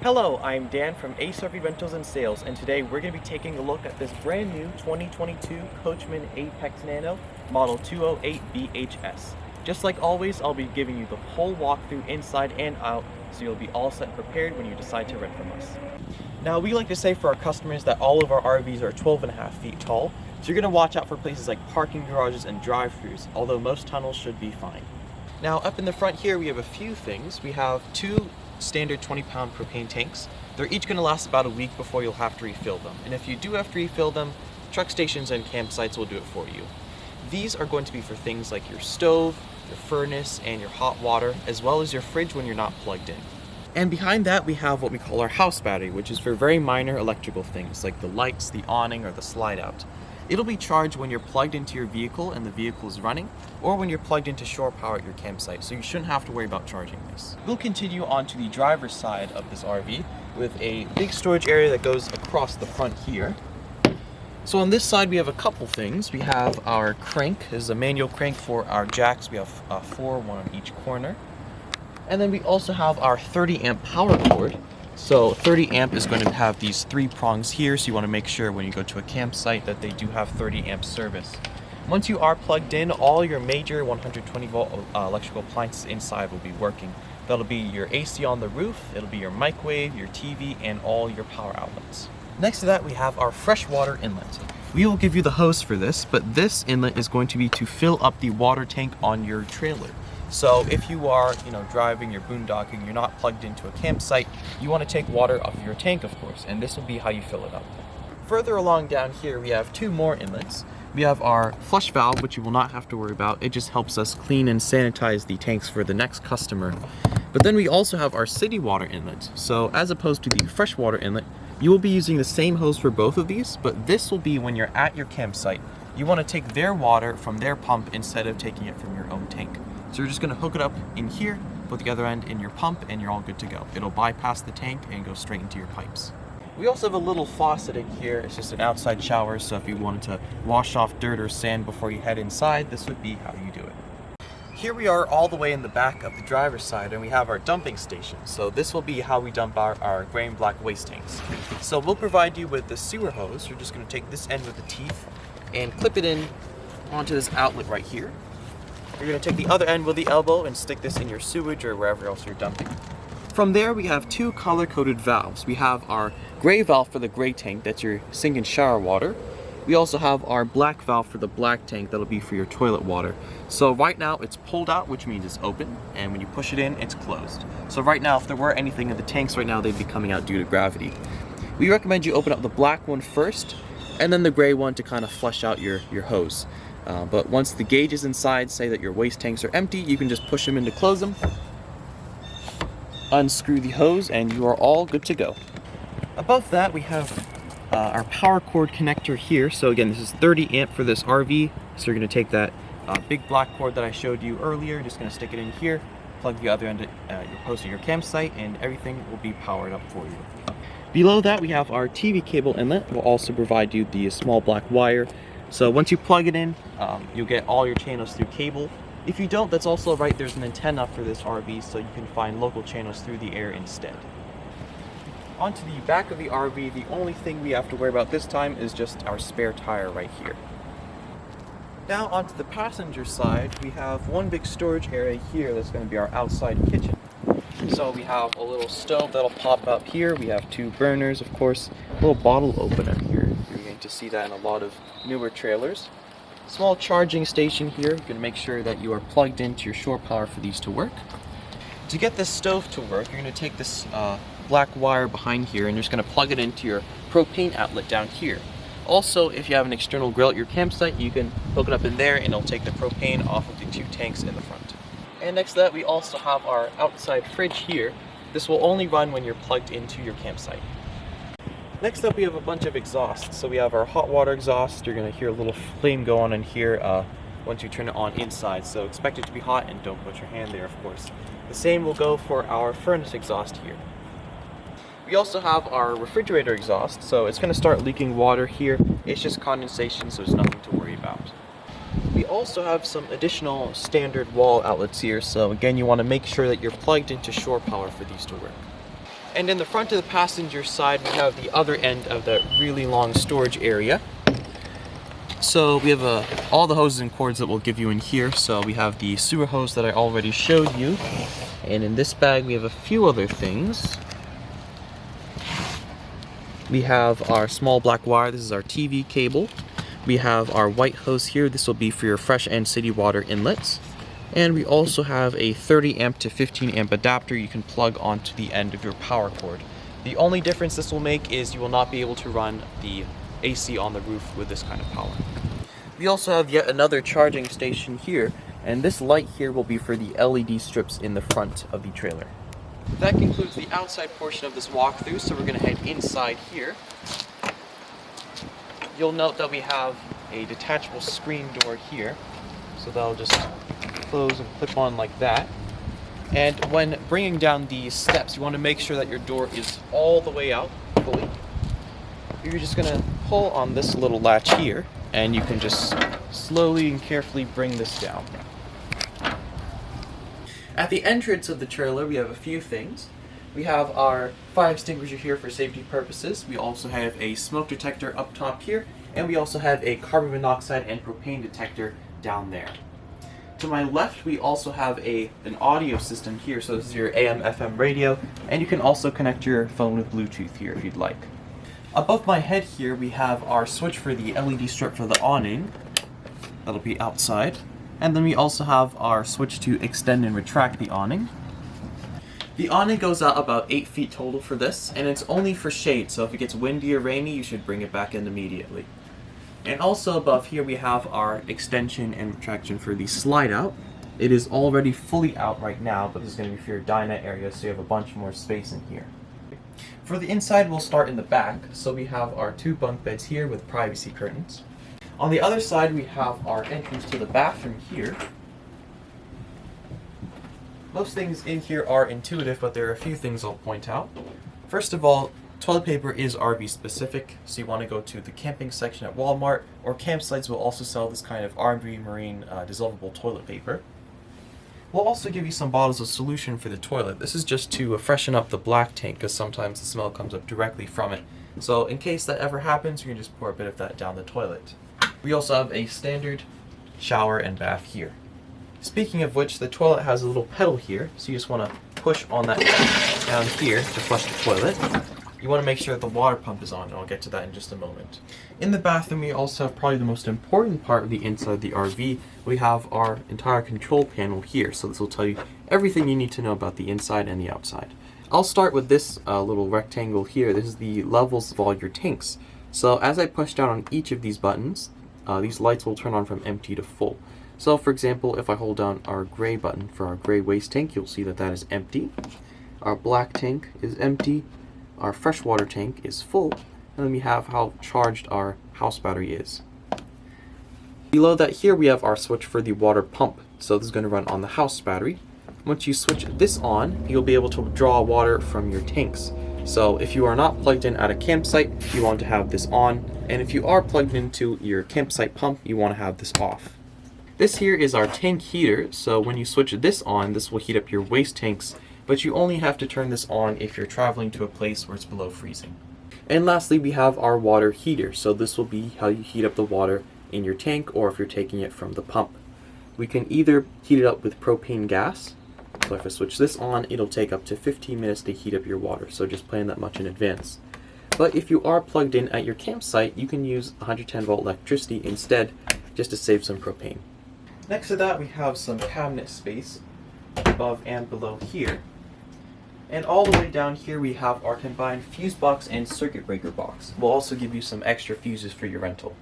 Hello, I'm Dan from ACRV Rentals and Sales, and today we're going to be taking a look at this brand new 2022 Coachmen Apex Nano Model 208BHS. Just like always, I'll be giving you the whole walkthrough inside and out, so you'll be all set and prepared when you decide to rent from us. Now, we like to say for our customers that all of our RVs are 12.5 feet tall, so you're going to watch out for places like parking garages and drive-thrus, although most tunnels should be fine. Now, up in the front here, we have a few things. We have two standard 20-pound propane tanks. They're each going to last about a week before you'll have to refill them. And if you do have to refill them, truck stations and campsites will do it for you. These are going to be for things like your stove, your furnace, and your hot water, as well as your fridge when you're not plugged in. And behind that, we have what we call our house battery, which is for very minor electrical things like the lights, the awning, or the slide out. It'll be charged when you're plugged into your vehicle and the vehicle is running, or when you're plugged into shore power at your campsite, so you shouldn't have to worry about charging this. We'll continue on to the driver's side of this RV with a big storage area that goes across the front here. So on this side we have a couple things. We have our crank. This is a manual crank for our jacks. We have four, one on each corner. And then we also have our 30 amp power cord. So 30 amp is going to have these three prongs here, so you want to make sure when you go to a campsite that they do have 30 amp service. Once you are plugged in, all your major 120 volt electrical appliances inside will be working. That'll be your AC on the roof, it'll be your microwave, your TV, and all your power outlets. Next to that, we have our freshwater inlet. We will give you the hose for this, but this inlet is going to be to fill up the water tank on your trailer. So if you are, driving, you're boondocking, you're not plugged into a campsite, you want to take water off of your tank, of course, and this will be how you fill it up. Further along down here, we have two more inlets. We have our flush valve, which you will not have to worry about. It just helps us clean and sanitize the tanks for the next customer. But then we also have our city water inlet. So as opposed to the freshwater inlet, you will be using the same hose for both of these, but this will be when you're at your campsite. You want to take their water from their pump instead of taking it from your own tank. So you're just going to hook it up in here, put the other end in your pump, and you're all good to go. It'll bypass the tank and go straight into your pipes. We also have a little faucet in here. It's just an outside shower, so if you wanted to wash off dirt or sand before you head inside, this would be how you do it. Here we are all the way in the back of the driver's side, and we have our dumping station. So this will be how we dump our gray and black waste tanks. So we'll provide you with the sewer hose. You're just going to take this end with the teeth and clip it in onto this outlet right here. You're going to take the other end with the elbow and stick this in your sewage or wherever else you're dumping. From there, we have two color-coded valves. We have our gray valve for the gray tank, that's your sink and shower water. We also have our black valve for the black tank, that'll be for your toilet water. So right now it's pulled out, which means it's open, and when you push it in, it's closed. So right now, if there were anything in the tanks right now, they'd be coming out due to gravity. We recommend you open up the black one first, and then the gray one to kind of flush out your hose. But once the gauge is inside, say that your waste tanks are empty, you can just push them in to close them, unscrew the hose, and you are all good to go. Above that, we have our power cord connector here. So again, this is 30 amp for this RV. So you're going to take that big black cord that I showed you earlier, just going to stick it in here, plug the other end at your post at your campsite, and everything will be powered up for you. Below that, we have our TV cable inlet. We'll also provide you the small black wire. So once you plug it in, you'll get all your channels through cable. If you don't, that's also right, there's an antenna for this RV, so you can find local channels through the air instead. Onto the back of the RV, the only thing we have to worry about this time is just our spare tire right here. Now onto the passenger side, we have one big storage area here that's going to be our outside kitchen. So we have a little stove that'll pop up here. We have two burners, of course, a little bottle opener here. You're going to see that in a lot of newer trailers. Small charging station here. You're going to make sure that you are plugged into your shore power for these to work. To get this stove to work, you're going to take this black wire behind here and you're just going to plug it into your propane outlet down here. Also, if you have an external grill at your campsite, you can hook it up in there and it'll take the propane off of the two tanks in the front. And next to that, we also have our outside fridge here. This will only run when you're plugged into your campsite. Next up, we have a bunch of exhausts. So we have our hot water exhaust. You're going to hear a little flame go on in here once you turn it on inside. So expect it to be hot and don't put your hand there, of course. The same will go for our furnace exhaust here. We also have our refrigerator exhaust. So it's going to start leaking water here. It's just condensation, so there's nothing to worry about. We also have some additional standard wall outlets here. So again, you want to make sure that you're plugged into shore power for these to work. And in the front of the passenger side, we have the other end of that really long storage area. So we have all the hoses and cords that we'll give you in here. So we have the sewer hose that I already showed you. And in this bag, we have a few other things. We have our small black wire. This is our TV cable. We have our white hose here. This will be for your fresh and city water inlets. And we also have a 30 amp to 15 amp adapter you can plug onto the end of your power cord. The only difference this will make is you will not be able to run the AC on the roof with this kind of power. We also have yet another charging station here, and this light here will be for the LED strips in the front of the trailer. That concludes the outside portion of this walkthrough, so we're going to head inside here. You'll note that we have a detachable screen door here, so that'll just close and clip on like that. And when bringing down these steps, you want to make sure that your door is all the way out fully. You're just going to pull on this little latch here, and you can just slowly and carefully bring this down. At the entrance of the trailer, we have a few things. We have our fire extinguisher here for safety purposes. We also have a smoke detector up top here, and we also have a carbon monoxide and propane detector down there. To my left, we also have an audio system here. So this is your AM, FM radio, and you can also connect your phone with Bluetooth here if you'd like. Above my head here, we have our switch for the LED strip for the awning. That'll be outside. And then we also have our switch to extend and retract the awning. The awning goes out about 8 feet total for this, and it's only for shade, so if it gets windy or rainy, you should bring it back in immediately. And also above here we have our extension and retraction for the slide out. It is already fully out right now, but this is going to be for your dinette area, so you have a bunch more space in here. For the inside, we'll start in the back. So we have our 2 bunk beds here with privacy curtains. On the other side, we have our entrance to the bathroom here. Most things in here are intuitive, but there are a few things I'll point out. First of all, toilet paper is RV specific, so you want to go to the camping section at Walmart, or campsites will also sell this kind of RV marine dissolvable toilet paper. We'll also give you some bottles of solution for the toilet. This is just to freshen up the black tank, because sometimes the smell comes up directly from it. So in case that ever happens, you can just pour a bit of that down the toilet. We also have a standard shower and bath here. Speaking of which, the toilet has a little pedal here, so you just want to push on that down here to flush the toilet. You want to make sure that the water pump is on, and I'll get to that in just a moment. In the bathroom, we also have probably the most important part of the inside of the RV. We have our entire control panel here, so this will tell you everything you need to know about the inside and the outside. I'll start with this little rectangle here. This is the levels of all your tanks. So as I push down on each of these buttons, these lights will turn on from empty to full. So for example, if I hold down our gray button for our gray waste tank, you'll see that that is empty. Our black tank is empty. Our freshwater tank is full, and then we have how charged our house battery is. Below that here we have our switch for the water pump, so this is going to run on the house battery. Once you switch this on, you'll be able to draw water from your tanks. So if you are not plugged in at a campsite, you want to have this on, and if you are plugged into your campsite pump, you want to have this off. This here is our tank heater, so when you switch this on, this will heat up your waste tanks, but you only have to turn this on if you're traveling to a place where it's below freezing. And lastly, we have our water heater, so this will be how you heat up the water in your tank or if you're taking it from the pump. We can either heat it up with propane gas, so if I switch this on, it'll take up to 15 minutes to heat up your water, so just plan that much in advance. But if you are plugged in at your campsite, you can use 110 volt electricity instead, just to save some propane. Next to that, we have some cabinet space above and below here. And all the way down here we have our combined fuse box and circuit breaker box. We'll also give you some extra fuses for your rental.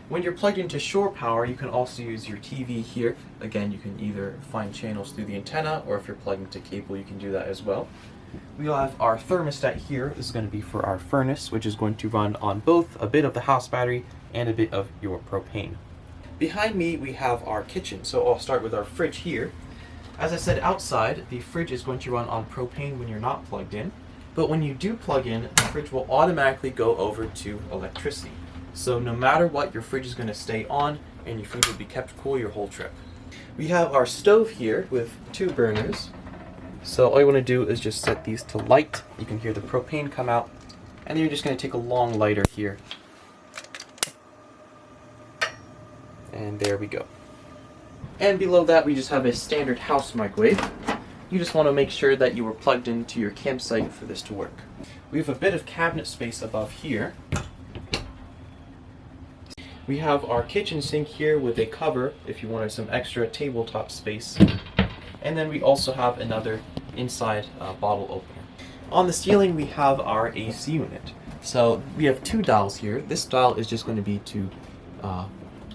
When you're plugged into shore power, you can also use your TV here. Again, you can either find channels through the antenna, or if you're plugged into cable, you can do that as well. We'll have our thermostat here. This is going to be for our furnace, which is going to run on both a bit of the house battery and a bit of your propane. Behind me, we have our kitchen. So I'll start with our fridge here. As I said, outside, the fridge is going to run on propane when you're not plugged in. But when you do plug in, the fridge will automatically go over to electricity. So no matter what, your fridge is going to stay on and your food will be kept cool your whole trip. We have our stove here with 2 burners. So all you want to do is just set these to light. You can hear the propane come out, and then you're just going to take a long lighter here. And there we go. And below that we just have a standard house microwave. You just want to make sure that you were plugged into your campsite for this to work. We have a bit of cabinet space above here. We have our kitchen sink here with a cover if you wanted some extra tabletop space. And then we also have another inside bottle opener. On the ceiling we have our AC unit. So we have two dials here. This dial is just going to be to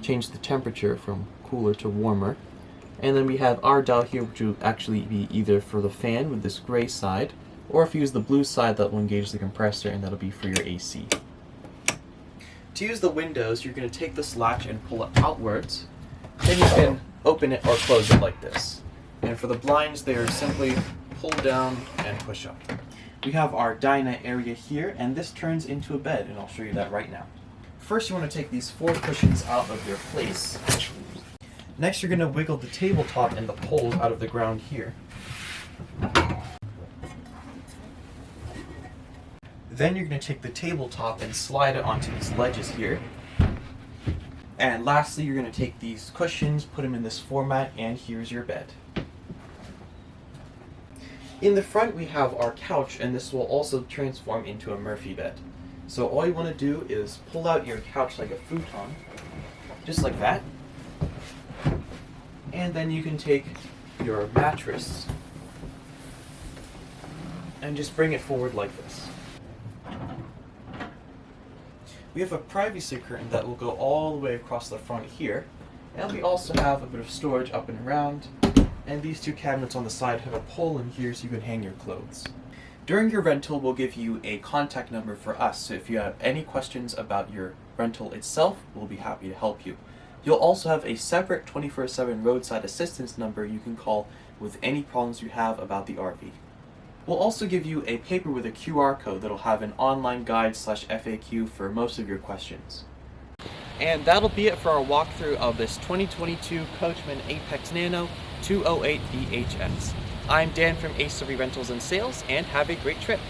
change the temperature from cooler to warmer. And then we have our dial here, which will actually be either for the fan with this gray side, or if you use the blue side, that will engage the compressor, and that'll be for your AC. To use the windows, you're going to take this latch and pull it outwards. Then you can open it or close it like this. And for the blinds, they are simply pull down and push up. We have our dinette area here, and this turns into a bed, and I'll show you that right now. First, you want to take these 4 cushions out of their place. Next, you're going to wiggle the tabletop and the poles out of the ground here. Then you're going to take the tabletop and slide it onto these ledges here. And lastly, you're going to take these cushions, put them in this format, and here's your bed. In the front, we have our couch, and this will also transform into a Murphy bed. So all you want to do is pull out your couch like a futon, just like that. And then you can take your mattress and just bring it forward like this. We have a privacy curtain that will go all the way across the front here. And we also have a bit of storage up and around. And these 2 cabinets on the side have a pole in here so you can hang your clothes. During your rental, we'll give you a contact number for us. So if you have any questions about your rental itself, we'll be happy to help you. You'll also have a separate 24/7 roadside assistance number you can call with any problems you have about the RV. We'll also give you a paper with a QR code that'll have an online guide / FAQ for most of your questions. And that'll be it for our walkthrough of this 2022 Coachmen Apex Nano 208 VHS. I'm Dan from ACE Rentals and Sales, and have a great trip.